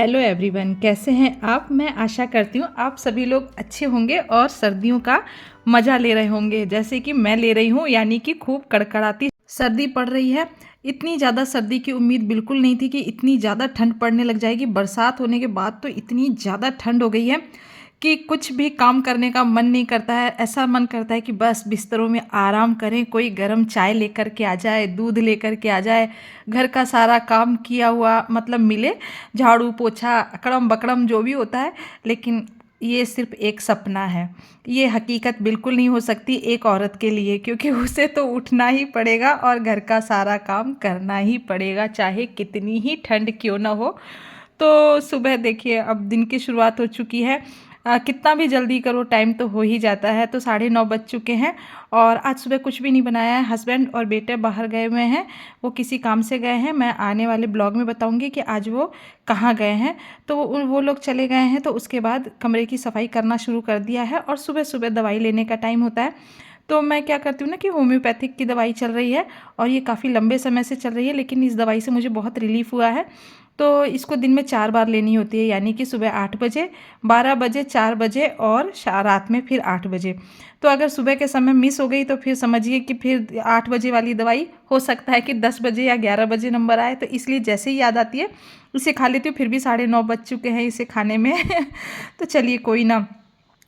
Hello everyone, कैसे हैं आप। मैं आशा करती हूँ आप सभी लोग अच्छे होंगे और सर्दियों का मज़ा ले रहे होंगे जैसे कि मैं ले रही हूँ। यानी कि खूब कड़कड़ाती सर्दी पड़ रही है। इतनी ज़्यादा सर्दी की उम्मीद बिल्कुल नहीं थी कि इतनी ज़्यादा ठंड पड़ने लग जाएगी। बरसात होने के बाद तो इतनी ज़्यादा ठंड हो गई है कि कुछ भी काम करने का मन नहीं करता है। ऐसा मन करता है कि बस बिस्तरों में आराम करें, कोई गर्म चाय लेकर के आ जाए, दूध लेकर के आ जाए, घर का सारा काम किया हुआ मतलब मिले, झाड़ू पोछा अकड़म बकड़म जो भी होता है। लेकिन ये सिर्फ एक सपना है, ये हकीकत बिल्कुल नहीं हो सकती एक औरत के लिए, क्योंकि उसे तो उठना ही पड़ेगा और घर का सारा काम करना ही पड़ेगा, चाहे कितनी ही ठंड क्यों ना हो। तो सुबह देखिए अब दिन की शुरुआत हो चुकी है। कितना भी जल्दी करो टाइम तो हो ही जाता है। तो 9:30 बज चुके हैं और आज सुबह कुछ भी नहीं बनाया है। हस्बैंड और बेटे बाहर गए हुए हैं, वो किसी काम से गए हैं। मैं आने वाले ब्लॉग में बताऊंगी कि आज वो कहाँ गए हैं। तो वो लोग चले गए हैं तो उसके बाद कमरे की सफाई करना शुरू कर दिया है और सुबह सुबह दवाई लेने का टाइम होता है। तो मैं क्या करती हूँ ना कि होम्योपैथिक की दवाई चल रही है और ये काफ़ी लंबे समय से चल रही है, लेकिन इस दवाई से मुझे बहुत रिलीफ हुआ है। तो इसको दिन में 4 बार लेनी होती है, यानी कि सुबह 8 बजे, 12 बजे, 4 बजे और रात में फिर 8 बजे। तो अगर सुबह के समय मिस हो गई तो फिर समझिए कि फिर 8 बजे वाली दवाई हो सकता है कि 10 बजे या 11 बजे नंबर आए। तो इसलिए जैसे ही याद आती है इसे खा लेती हूँ। फिर भी 9:30 बज चुके हैं इसे खाने में तो चलिए कोई ना।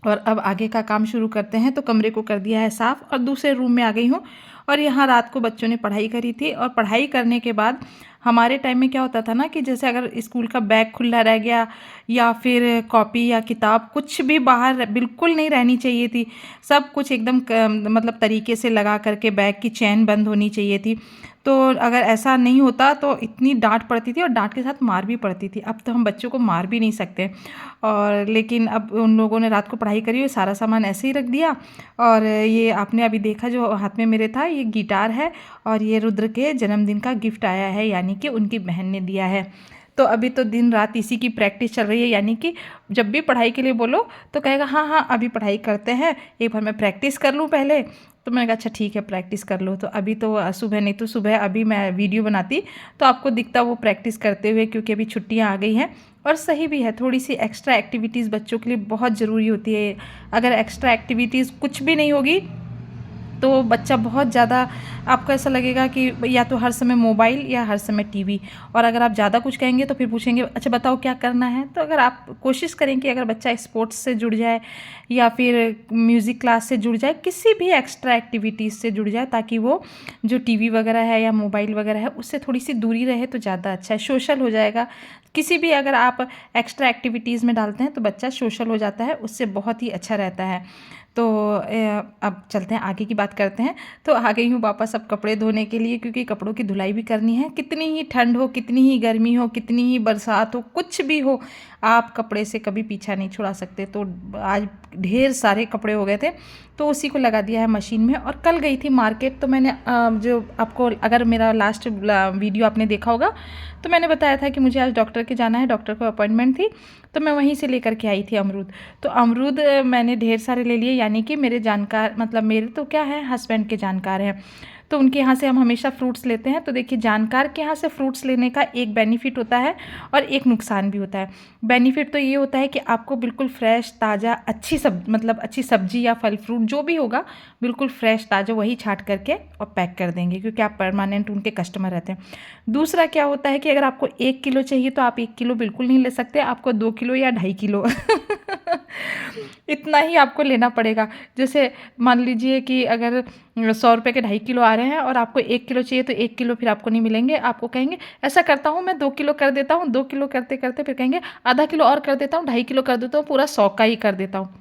और अब आगे का काम शुरू करते हैं। तो कमरे को कर दिया है साफ़ और दूसरे रूम में आ गई हूँ। और यहाँ रात को बच्चों ने पढ़ाई करी थी और पढ़ाई करने के बाद हमारे टाइम में क्या होता था ना कि जैसे अगर स्कूल का बैग खुला रह गया या फिर कॉपी या किताब कुछ भी बाहर बिल्कुल नहीं रहनी चाहिए थी। सब कुछ एकदम मतलब तरीके से लगा करके बैग की चैन बंद होनी चाहिए थी। तो अगर ऐसा नहीं होता तो इतनी डांट पड़ती थी और डांट के साथ मार भी पड़ती थी। अब तो हम बच्चों को मार भी नहीं सकते। और लेकिन अब उन लोगों ने रात को पढ़ाई करी और सारा सामान ऐसे ही रख दिया। और ये आपने अभी देखा जो हाथ में मेरे था, ये गिटार है और ये रुद्र के जन्मदिन का गिफ्ट आया है, यानी कि उनकी बहन ने दिया है। तो अभी तो दिन रात इसी की प्रैक्टिस चल रही है। यानी कि जब भी पढ़ाई के लिए बोलो तो कहेगा हाँ हाँ अभी पढ़ाई करते हैं, एक बार मैं प्रैक्टिस कर लूँ पहले। तो मैंने कहा अच्छा ठीक है प्रैक्टिस कर लो। तो अभी तो सुबह नहीं तो सुबह अभी मैं वीडियो बनाती तो आपको दिखता वो प्रैक्टिस करते हुए, क्योंकि अभी छुट्टियां आ गई हैं। और सही भी है, थोड़ी सी एक्स्ट्रा एक्टिविटीज़ बच्चों के लिए बहुत ज़रूरी होती है। अगर एक्स्ट्रा एक्टिविटीज़ कुछ भी नहीं होगी तो बच्चा बहुत ज़्यादा, आपको ऐसा लगेगा कि या तो हर समय मोबाइल या हर समय टीवी। और अगर आप ज़्यादा कुछ कहेंगे तो फिर पूछेंगे अच्छा बताओ क्या करना है। तो अगर आप कोशिश करें कि अगर बच्चा स्पोर्ट्स से जुड़ जाए या फिर म्यूज़िक क्लास से जुड़ जाए, किसी भी एक्स्ट्रा एक्टिविटीज़ से जुड़ जाए, ताकि वो जो टीवी वगैरह है या मोबाइल वगैरह है उससे थोड़ी सी दूरी रहे तो ज़्यादा अच्छा है। सोशल हो जाएगा। किसी भी अगर आप एक्स्ट्रा एक्टिविटीज़ में डालते हैं तो बच्चा सोशल हो जाता है, उससे बहुत ही अच्छा रहता है। तो अब चलते हैं आगे की बात करते हैं। तो आ गई हूँ वापस अब कपड़े धोने के लिए, क्योंकि कपड़ों की धुलाई भी करनी है। कितनी ही ठंड हो, कितनी ही गर्मी हो, कितनी ही बरसात हो, कुछ भी हो, आप कपड़े से कभी पीछा नहीं छुड़ा सकते। तो आज ढेर सारे कपड़े हो गए थे तो उसी को लगा दिया है मशीन में। और कल गई थी मार्केट तो मैंने जो आपको, अगर मेरा लास्ट वीडियो आपने देखा होगा तो मैंने बताया था कि मुझे आज डॉक्टर के जाना है, डॉक्टर को अपॉइंटमेंट थी। तो मैं वहीं से लेकर के आई थी अमरूद। तो अमरूद मैंने ढेर सारे ले लिए, यानी कि मेरे जानकार, मतलब मेरे तो क्या है हस्बैंड के जानकार हैं, तो उनके यहाँ से हम हमेशा फ्रूट्स लेते हैं। तो देखिए जानकार के यहाँ से फ्रूट्स लेने का एक बेनिफिट होता है और एक नुकसान भी होता है। बेनिफिट तो ये होता है कि आपको बिल्कुल फ्रेश ताज़ा अच्छी मतलब अच्छी सब्जी या फल फ्रूट जो भी होगा बिल्कुल फ्रेश ताज़ा वही छाँट करके और पैक कर देंगे, क्योंकि आप परमानेंट उनके कस्टमर रहते हैं। दूसरा क्या होता है कि अगर आपको 1 किलो चाहिए तो आप 1 किलो बिल्कुल नहीं ले सकते, आपको 2 किलो या 2.5 किलो इतना ही आपको लेना पड़ेगा। जैसे मान लीजिए कि अगर 100 रुपये के 2.5 किलो आ रहे हैं और आपको 1 किलो चाहिए तो 1 किलो फिर आपको नहीं मिलेंगे। आपको कहेंगे ऐसा करता हूँ मैं 2 किलो कर देता हूँ, 2 किलो करते करते फिर कहेंगे आधा किलो और कर देता हूँ, 2.5 किलो कर देता हूँ, पूरा 100 का ही कर देता हूँ।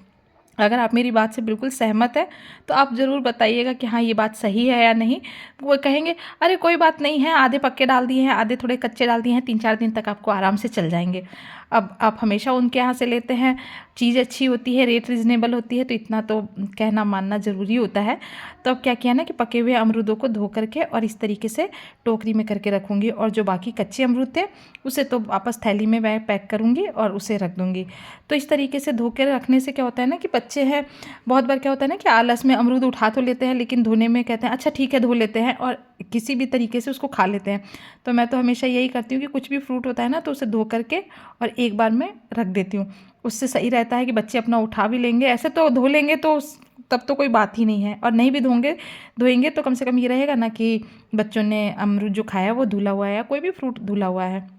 अगर आप मेरी बात से बिल्कुल सहमत हैं तो आप ज़रूर बताइएगा कि हाँ ये बात सही है या नहीं। वो कहेंगे अरे कोई बात नहीं है, आधे पक्के डाल दिए हैं, आधे थोड़े कच्चे डाल दिए हैं, 3-4 दिन तक आपको आराम से चल जाएंगे। अब आप हमेशा उनके यहाँ से लेते हैं, चीज़ अच्छी होती है, रेट रीज़नेबल होती है, तो इतना तो कहना मानना ज़रूरी होता है। तो अब क्या किया ना कि पके हुए अमरूदों को धो करके और इस तरीके से टोकरी में करके रखूँगी, और जो बाकी कच्चे अमरूद थे उसे तो वापस थैली में मैं पैक करूँगी और उसे रख दूँगी। तो इस तरीके से धो के रखने से क्या होता है ना कि बच्चे हैं, बहुत बार क्या होता है ना कि आलस में अमरूद उठा तो लेते हैं लेकिन धोने में कहते हैं अच्छा ठीक है धो लेते हैं, और किसी भी तरीके से उसको खा लेते हैं। तो मैं तो हमेशा यही करती हूँ कि कुछ भी फ्रूट होता है ना तो उसे धो करके और एक बार में रख देती हूँ। उससे सही रहता है कि बच्चे अपना उठा भी लेंगे, ऐसे तो धो लेंगे तो तब तो कोई बात ही नहीं है, और नहीं भी धोएंगे तो कम से कम ये रहेगा ना कि बच्चों ने अमरूद जो खाया वो धुला हुआ है या कोई भी फ्रूट धुला हुआ है।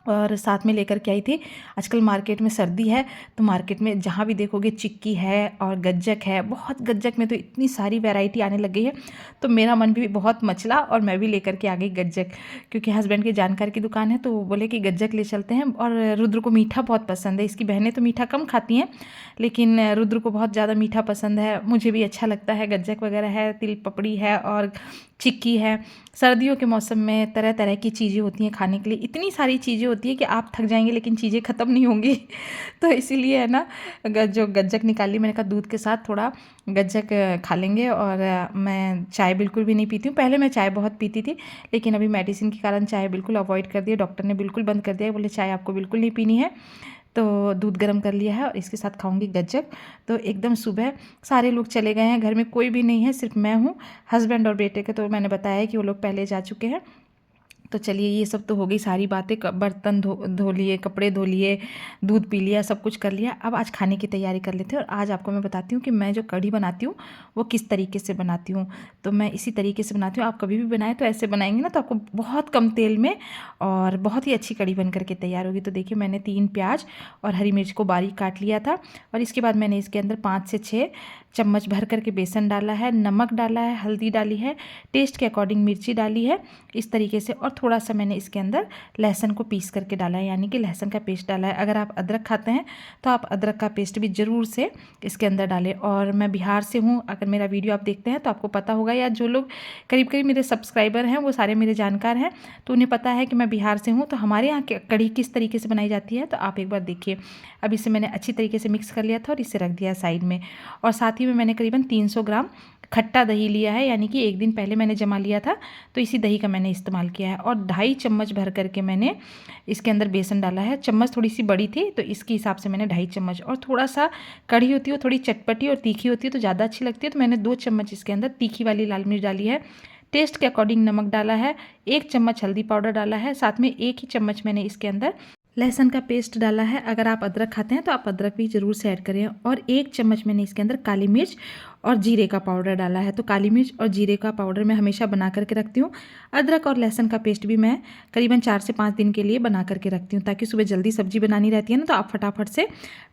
और साथ में लेकर के आई थी, आजकल मार्केट में सर्दी है तो मार्केट में जहाँ भी देखोगे चिक्की है और गज्जक है, बहुत गज्जक में तो इतनी सारी वैरायटी आने लग गई है। तो मेरा मन भी बहुत मचला और मैं भी लेकर के आ गई गज्जक, क्योंकि हस्बैंड की जानकार की दुकान है तो वो बोले कि गज्जक ले चलते हैं। और रुद्र को मीठा बहुत पसंद है, इसकी बहनें तो मीठा कम खाती हैं लेकिन रुद्र को बहुत ज़्यादा मीठा पसंद है, मुझे भी अच्छा लगता है। गज्जक वगैरह है, तिल पपड़ी है और चिक्की है। सर्दियों के मौसम में तरह तरह की चीज़ें होती हैं खाने के लिए, इतनी सारी चीज़ें होती हैं कि आप थक जाएंगे लेकिन चीज़ें ख़त्म नहीं होंगी। तो इसीलिए है ना, जो गज्जक निकाली मैंने कहा दूध के साथ थोड़ा गज्जक खा लेंगे। और मैं चाय बिल्कुल भी नहीं पीती हूँ, पहले मैं चाय बहुत पीती थी लेकिन अभी मेडिसिन के कारण चाय बिल्कुल अवॉइड कर दिया, डॉक्टर ने बिल्कुल बंद कर दिया, बोले चाय आपको बिल्कुल नहीं पीनी है। तो दूध गर्म कर लिया है और इसके साथ खाऊंगी गज्जक। तो एकदम सुबह सारे लोग चले गए हैं, घर में कोई भी नहीं है, सिर्फ मैं हूँ, हस्बैंड और बेटे के तो मैंने बताया है कि वो लोग पहले जा चुके हैं। तो चलिए ये सब तो हो गई सारी बातें, बर्तन धो लिए, कपड़े धो लिए, दूध पी लिया, सब कुछ कर लिया। अब आज खाने की तैयारी कर लेते हैं और आज आपको मैं बताती हूँ कि मैं जो कढ़ी बनाती हूँ वो किस तरीके से बनाती हूँ। तो मैं इसी तरीके से बनाती हूँ, आप कभी भी बनाएं तो ऐसे बनाएंगे ना तो आपको बहुत कम तेल में और बहुत ही अच्छी कढ़ी बन करके तैयार होगी। तो देखिए मैंने 3 प्याज और हरी मिर्च को बारीक काट लिया था और इसके बाद मैंने इसके अंदर 5 से 6 चम्मच भर करके बेसन डाला है, नमक डाला है, हल्दी डाली है, टेस्ट के अकॉर्डिंग मिर्ची डाली है इस तरीके से। और थोड़ा सा मैंने इसके अंदर लहसुन को पीस करके डाला है, यानी कि लहसुन का पेस्ट डाला है। अगर आप अदरक खाते हैं तो आप अदरक का पेस्ट भी ज़रूर से इसके अंदर डालें। और मैं बिहार से हूँ, अगर मेरा वीडियो आप देखते हैं तो आपको पता होगा, या जो लोग करीब करीब मेरे सब्सक्राइबर हैं वो सारे मेरे जानकार हैं तो उन्हें पता है कि मैं बिहार से हूँ। तो हमारे यहाँ कढ़ी किस तरीके से बनाई जाती है तो आप एक बार देखिए। अब इसे मैंने अच्छी तरीके से मिक्स कर लिया था और इसे रख दिया साइड में। और साथ ही में मैंने करीबन 300 ग्राम खट्टा दही लिया है, यानी कि एक दिन पहले मैंने जमा लिया था तो इसी दही का मैंने इस्तेमाल किया है। और 2.5 चम्मच भर करके मैंने इसके अंदर बेसन डाला है, चम्मच थोड़ी सी बड़ी थी तो इसके हिसाब से मैंने 2.5 चम्मच। और थोड़ा सा कढ़ी होती है थोड़ी चटपटी और तीखी होती है तो ज़्यादा अच्छी लगती है, तो मैंने 2 चम्मच इसके अंदर तीखी वाली लाल मिर्च डाली है, टेस्ट के अकॉर्डिंग नमक डाला है, 1 चम्मच हल्दी पाउडर डाला है, साथ में 1 ही चम्मच मैंने इसके अंदर लहसुन का पेस्ट डाला है। अगर आप अदरक खाते हैं तो आप अदरक भी ज़रूर से ऐड करें। और 1 चम्मच मैंने इसके अंदर काली मिर्च और जीरे का पाउडर डाला है। तो काली मिर्च और जीरे का पाउडर मैं हमेशा बना करके रखती हूँ। अदरक और लहसुन का पेस्ट भी मैं करीबन 4 से 5 दिन के लिए बना करके रखती हूँ, ताकि सुबह जल्दी सब्जी बनानी रहती है ना तो आप फटाफट से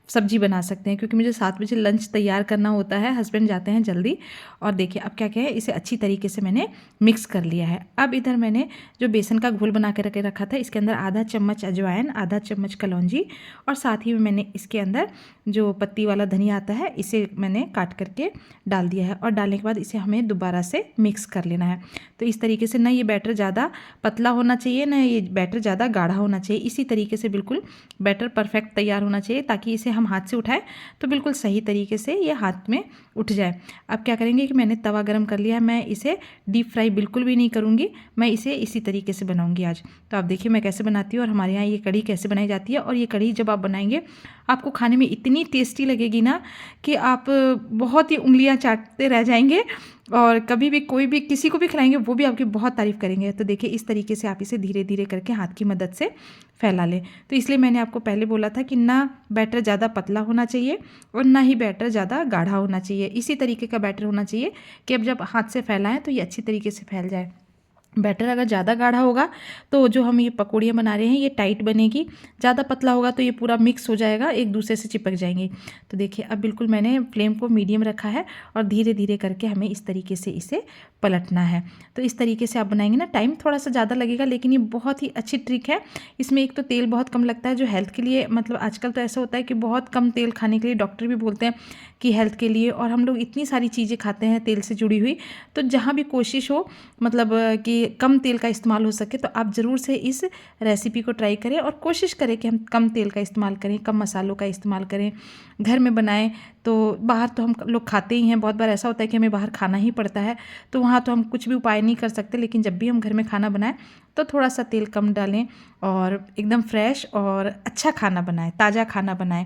सब्जी बना सकते हैं, क्योंकि मुझे 7 बजे लंच तैयार करना होता है, हस्बैंड जाते हैं जल्दी। और देखिए अब क्या क्या है, इसे अच्छी तरीके से मैंने मिक्स कर लिया है। अब इधर मैंने जो बेसन का घोल बना के रखा था इसके अंदर आधा चम्मच अजवाइन, आधा चम्मच कलौंजी और साथ ही में मैंने इसके अंदर जो पत्ती वाला धनिया आता है इसे मैंने काट करके डाल दिया है। और डालने के बाद इसे हमें दोबारा से मिक्स कर लेना है। तो इस तरीके से ना ये बैटर ज़्यादा पतला होना चाहिए ना ये बैटर ज़्यादा गाढ़ा होना चाहिए, इसी तरीके से बिल्कुल बैटर परफेक्ट तैयार होना चाहिए, ताकि इसे हम हाथ से उठाएं तो बिल्कुल सही तरीके से ये हाथ में उठ जाए। अब क्या करेंगे कि मैंने तवा गरम कर लिया है, मैं इसे डीप फ्राई बिल्कुल भी नहीं करूँगी, मैं इसे इसी तरीके से बनाऊँगी आज। तो आप देखिए मैं कैसे बनाती हूँ और हमारे यहाँ ये कढ़ी कैसे बनाई जाती है। और ये कढ़ी जब आप बनाएंगे आपको खाने में इतनी टेस्टी लगेगी ना कि आप बहुत ही उंगलियां चाटते रह जाएंगे, और कभी भी कोई भी किसी को भी खिलाएंगे वो भी आपकी बहुत तारीफ़ करेंगे। तो देखिए इस तरीके से आप इसे धीरे धीरे करके हाथ की मदद से फैला लें। तो इसलिए मैंने आपको पहले बोला था कि ना बैटर ज़्यादा पतला होना चाहिए और ना ही बैटर ज़्यादा गाढ़ा होना चाहिए, इसी तरीके का बैटर होना चाहिए कि अब जब हाथ से फैलाएं तो ये अच्छी तरीके से फैल जाए। बैटर अगर ज़्यादा गाढ़ा होगा तो जो हम ये पकौड़ियाँ बना रहे हैं ये टाइट बनेगी, ज़्यादा पतला होगा तो ये पूरा मिक्स हो जाएगा, एक दूसरे से चिपक जाएंगी। तो देखिए अब बिल्कुल मैंने फ्लेम को मीडियम रखा है और धीरे धीरे करके हमें इस तरीके से इसे पलटना है। तो इस तरीके से आप बनाएंगे ना, टाइम थोड़ा सा ज़्यादा लगेगा लेकिन ये बहुत ही अच्छी ट्रिक है। इसमें एक तो तेल बहुत कम लगता है जो हेल्थ के लिए, मतलब आजकल तो ऐसा होता है कि बहुत कम तेल खाने के लिए डॉक्टर भी बोलते हैं कि हेल्थ के लिए, और हम लोग इतनी सारी चीज़ें खाते हैं तेल से जुड़ी हुई। तो जहाँ भी कोशिश हो मतलब कि कम तेल का इस्तेमाल हो सके तो आप ज़रूर से इस रेसिपी को ट्राई करें और कोशिश करें कि हम कम तेल का इस्तेमाल करें, कम मसालों का इस्तेमाल करें, घर में बनाएं। तो बाहर तो हम लोग खाते ही हैं, बहुत बार ऐसा होता है कि हमें बाहर खाना ही पड़ता है तो वहाँ तो हम कुछ भी उपाय नहीं कर सकते, लेकिन जब भी हम घर में खाना बनाएं तो थोड़ा सा तेल कम डालें और एकदम फ्रेश और अच्छा खाना बनाएं, ताज़ा खाना बनाएं।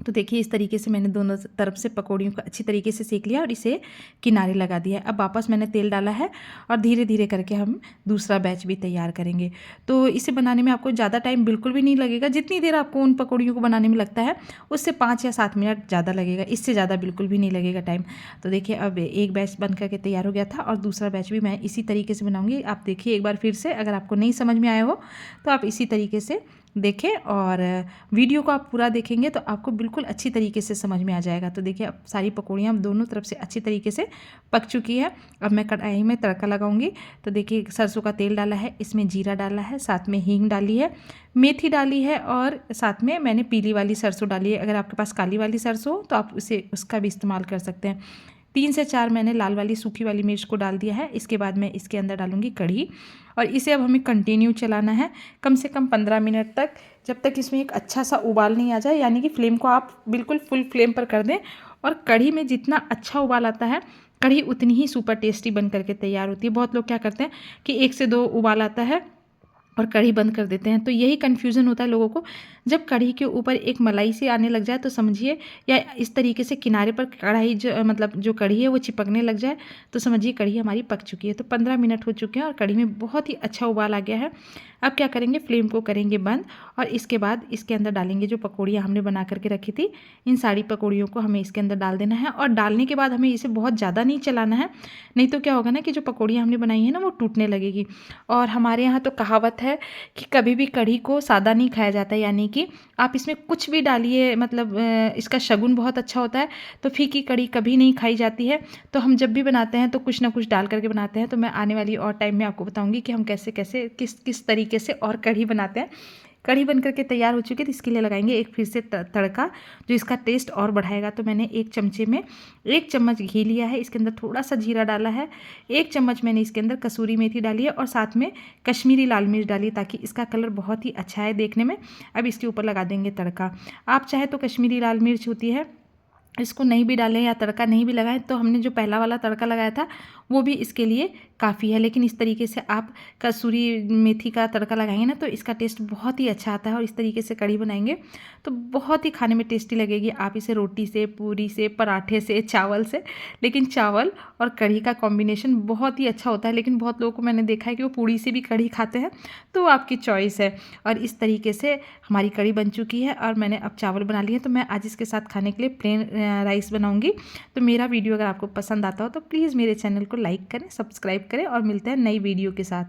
तो देखिए इस तरीके से मैंने दोनों तरफ से पकौड़ियों को अच्छी तरीके से सेक लिया और इसे किनारे लगा दिया है। अब वापस मैंने तेल डाला है और धीरे धीरे करके हम दूसरा बैच भी तैयार करेंगे। तो इसे बनाने में आपको ज़्यादा टाइम बिल्कुल भी नहीं लगेगा। जितनी देर आपको उन पकौड़ियों को बनाने में लगता है उससे 5 या 7 मिनट ज़्यादा लगेगा, इससे ज़्यादा बिल्कुल भी नहीं लगेगा टाइम। तो देखिए अब एक बैच बन करके तैयार हो गया था और दूसरा बैच भी मैं इसी तरीके से बनाऊँगी। आप देखिए एक बार फिर से, अगर आपको नहीं समझ में आया हो तो आप इसी तरीके से देखें और वीडियो को आप पूरा देखेंगे तो आपको बिल्कुल अच्छी तरीके से समझ में आ जाएगा। तो देखिए अब सारी पकौड़ियाँ दोनों तरफ से अच्छी तरीके से पक चुकी है। अब मैं कढ़ाई में तड़का लगाऊंगी। तो देखिए सरसों का तेल डाला है, इसमें जीरा डाला है, साथ में हींग डाली है, मेथी डाली है और साथ में मैंने पीली वाली सरसों डाली है। अगर आपके पास काली वाली सरसों हो तो आप उसका भी इस्तेमाल कर सकते हैं। 3 से 4 मैंने लाल वाली सूखी वाली मिर्च को डाल दिया है। इसके बाद मैं इसके अंदर डालूंगी कढ़ी और इसे अब हमें कंटिन्यू चलाना है कम से कम 15 मिनट तक, जब तक इसमें एक अच्छा सा उबाल नहीं आ जाए। यानी कि फ्लेम को आप बिल्कुल फुल फ्लेम पर कर दें और कढ़ी में जितना अच्छा उबाल आता है कढ़ी उतनी ही सुपर टेस्टी बन करके तैयार होती है। बहुत लोग क्या करते हैं कि 1 से 2 उबाल आता है और कढ़ी बंद कर देते हैं। तो यही कन्फ्यूज़न होता है लोगों को। जब कढ़ी के ऊपर एक मलाई सी आने लग जाए तो समझिए, या इस तरीके से किनारे पर कढ़ाई जो मतलब जो कढ़ी है वो चिपकने लग जाए तो समझिए कढ़ी हमारी पक चुकी है। तो 15 मिनट हो चुके हैं और कढ़ी में बहुत ही अच्छा उबाल आ गया है। अब क्या करेंगे, फ्लेम को करेंगे बंद और इसके बाद इसके अंदर डालेंगे जो पकौड़ियाँ हमने बना करके रखी थी। इन सारी पकौड़ियों को हमें इसके अंदर डाल देना है और डालने के बाद हमें इसे बहुत ज़्यादा नहीं चलाना है, नहीं तो क्या होगा ना कि जो पकौड़ियाँ हमने बनाई हैं ना वो टूटने लगेगी। और हमारे यहाँ तो कहावत है कि कभी भी कढ़ी को सादा नहीं खाया जाता है, यानी कि आप इसमें कुछ भी डालिए, मतलब इसका शगुन बहुत अच्छा होता है। तो फीकी कढ़ी कभी नहीं खाई जाती है। तो हम जब भी बनाते हैं तो कुछ ना कुछ डाल करके बनाते हैं। तो मैं आने वाली और टाइम में आपको बताऊंगी कि हम कैसे कैसे किस किस तरीके से और कढ़ी बनाते हैं। कढ़ी बन करके तैयार हो चुकी है तो इसके लिए लगाएंगे एक फिर से तड़का जो इसका टेस्ट और बढ़ाएगा। तो मैंने एक चमचे में 1 चम्मच घी लिया है, इसके अंदर थोड़ा सा जीरा डाला है, 1 चम्मच मैंने इसके अंदर कसूरी मेथी डाली है और साथ में कश्मीरी लाल मिर्च डाली है ताकि इसका कलर बहुत ही अच्छा है देखने में। अब इसके ऊपर लगा देंगे तड़का। आप चाहे तो कश्मीरी लाल मिर्च होती है इसको नहीं भी डालें या तड़का नहीं भी लगाएं तो हमने जो पहला वाला तड़का लगाया था वो भी इसके लिए काफ़ी है। लेकिन इस तरीके से आप कसूरी मेथी का तड़का लगाएंगे ना तो इसका टेस्ट बहुत ही अच्छा आता है और इस तरीके से कढ़ी बनाएंगे तो बहुत ही खाने में टेस्टी लगेगी। आप इसे रोटी से, पूरी से, पराठे से, चावल से, लेकिन चावल और कढ़ी का कॉम्बिनेशन बहुत ही अच्छा होता है। लेकिन बहुत लोगों को मैंने देखा है कि वो पूरी से भी कढ़ी खाते हैं, तो आपकी चॉइस है। और इस तरीके से हमारी कढ़ी बन चुकी है और मैंने अब चावल बना लिए हैं। तो मैं आज इसके साथ खाने के लिए प्लेन राइस बनाऊंगी। तो मेरा वीडियो अगर आपको पसंद आता हो तो प्लीज़ मेरे चैनल को लाइक करें, सब्सक्राइब करें और मिलते हैं नई वीडियो के साथ।